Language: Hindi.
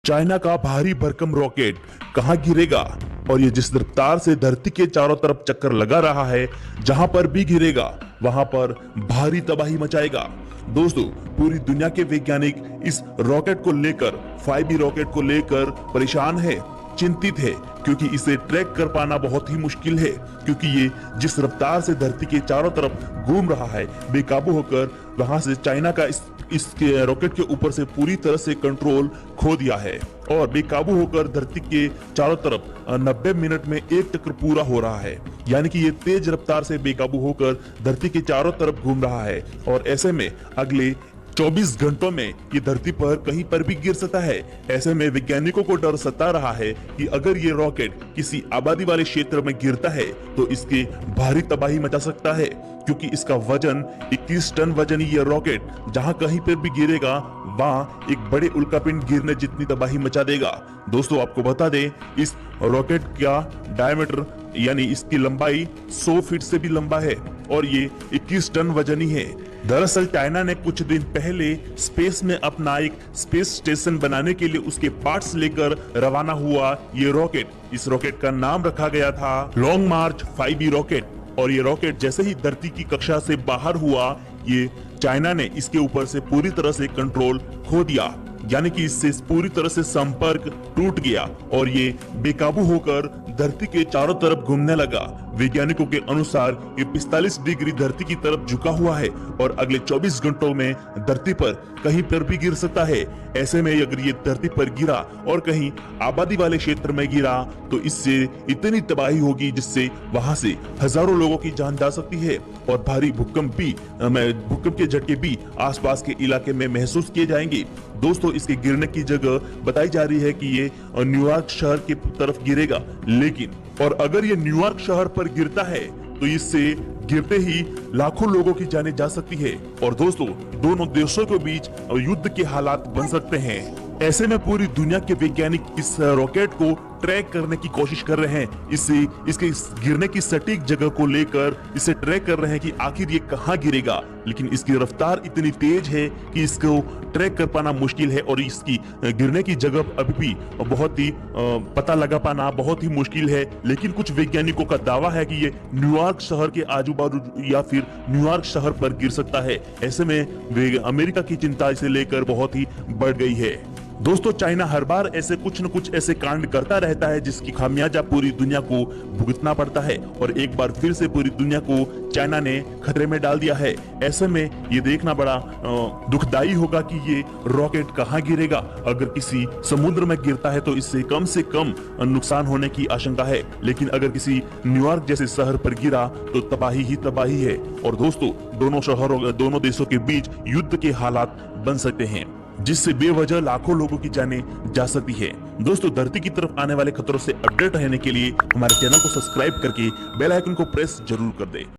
चाइना का भारी भरकम रॉकेट कहां गिरेगा और ये जिस रफ्तार से धरती के चारों तरफ चक्कर लगा रहा है, जहां पर भी गिरेगा वहां पर भारी तबाही मचाएगा। दोस्तों, पूरी दुनिया के वैज्ञानिक इस रॉकेट को लेकर 5B रॉकेट को लेकर परेशान है, चिंतित है, क्योंकि इसे ट्रैक कर पाना बहुत ही मुश्किल है, क्योंकि ये जिस रफ्तार से धरती के चारों तरफ घूम रहा है, बेकाबू होकर वहां से चाइना का इसके रॉकेट के ऊपर से पूरी तरह से कंट्रोल खो दिया है और बेकाबू होकर धरती के चारों तरफ 90 मिनट में एक चक्कर पूरा हो रहा है। यानी कि ये तेज रफ्तार से बेकाबू होकर धरती के चारों तरफ घूम रहा है और ऐसे में अगले 24 घंटों में ये धरती पर कहीं पर भी गिर सकता है। ऐसे में वैज्ञानिकों को डर सता रहा है कि अगर ये रॉकेट किसी आबादी वाले क्षेत्र में गिरता है तो इसकी भारी तबाही मचा सकता है, क्योंकि इसका वजन 21 टन वजनी ये रॉकेट जहां कहीं पर भी गिरेगा वहां एक बड़े उल्कापिंड गिरने जितनी तबाही मचा देगा। दोस्तों, आपको बता दें, इस रॉकेट का डायमीटर यानी इसकी लंबाई 100 फीट से भी लंबा है और ये 21 टन वजनी है। दरअसल चाइना ने कुछ दिन पहले स्पेस में अपना एक स्पेस स्टेशन बनाने के लिए उसके पार्ट्स लेकर रवाना हुआ ये रॉकेट। इस रॉकेट का नाम रखा गया था लॉन्ग मार्च 5B रॉकेट और ये रॉकेट जैसे ही धरती की कक्षा से बाहर हुआ, ये चाइना ने इसके ऊपर से पूरी तरह से कंट्रोल खो दिया, यानी कि इससे पूरी तरह से संपर्क टूट गया और ये बेकाबू होकर धरती के चारों तरफ घूमने लगा। वैज्ञानिकों के अनुसार ये 45 डिग्री धरती की तरफ झुका हुआ है और अगले 24 घंटों में धरती पर कहीं पर भी गिर सकता है। ऐसे में अगर ये धरती पर गिरा और कहीं आबादी वाले क्षेत्र में गिरा तो इससे इतनी तबाही होगी जिससे वहां से हजारों लोगों की जान जा सकती है और भारी भूकंप के झटके भी आसपास के इलाके में महसूस किए जाएंगे। दोस्तों, इसके गिरने की जगह बताई जा रही है कि ये न्यूयॉर्क शहर की तरफ गिरेगा, लेकिन और अगर ये न्यूयॉर्क शहर पर गिरता है तो इससे गिरते ही लाखों लोगों की जानें जा सकती है और दोस्तों, दोनों देशों के बीच युद्ध के हालात बन सकते हैं। ऐसे में पूरी दुनिया के वैज्ञानिक इस रॉकेट को ट्रैक करने की कोशिश कर रहे हैं। इसके गिरने की सटीक जगह को लेकर इसे ट्रैक कर रहे हैं कि आखिर ये कहां गिरेगा, लेकिन इसकी रफ्तार इतनी तेज है कि इसको ट्रैक कर पाना मुश्किल है और इसकी गिरने की जगह अभी भी बहुत ही पता लगा पाना बहुत ही मुश्किल है। लेकिन कुछ वैज्ञानिकों का दावा है कि ये न्यूयॉर्क शहर के आजू बाजू या फिर न्यूयॉर्क शहर पर गिर सकता है। ऐसे में अमेरिका की चिंता इसे लेकर बहुत ही बढ़ गई है। दोस्तों, चाइना हर बार ऐसे कुछ न कुछ ऐसे कांड करता रहता है जिसकी खामियाजा पूरी दुनिया को भुगतना पड़ता है और एक बार फिर से पूरी दुनिया को चाइना ने खतरे में डाल दिया है। ऐसे में ये देखना बड़ा दुखदाई होगा कि ये रॉकेट कहां गिरेगा। अगर किसी समुद्र में गिरता है तो इससे कम से कम नुकसान होने की आशंका है, लेकिन अगर किसी न्यूयॉर्क जैसे शहर पर गिरा तो तबाही ही तबाही है और दोस्तों, दोनों देशों के बीच युद्ध के हालात बन सकते हैं, जिससे बेवजह लाखों लोगों की जानें जा सकती है। दोस्तों, धरती की तरफ आने वाले खतरों से अपडेट रहने के लिए हमारे चैनल को सब्सक्राइब करके बेल आइकन को प्रेस जरूर कर दें।